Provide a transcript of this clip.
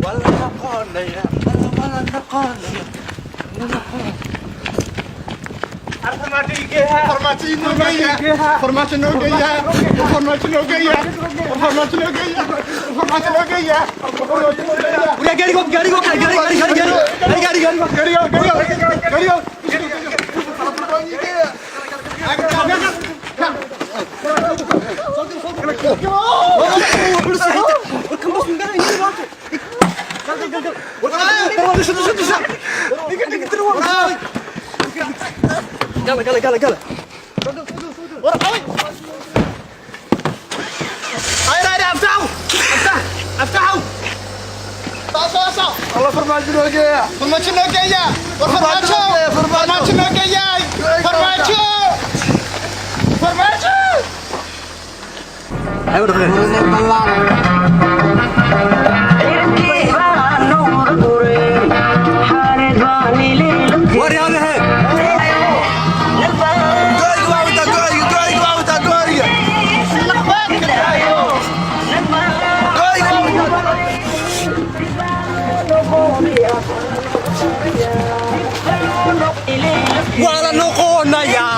ولا نقول ولا نقول Formatie Nogueia. Formatie Nogueia. Formatie Nogueia. Formatie Nogueia. Formatie Nogueia. ولا قاري قاري قاري قاري قاري قاري قاري قال قال قال قال ورا قوي هاي افتحوا افتحوا الله Formatie Nogueia. Formatie Nogueia. Formatie Nogueia. Formatie. ايوه دغري وري هذا ولا نقولنا يا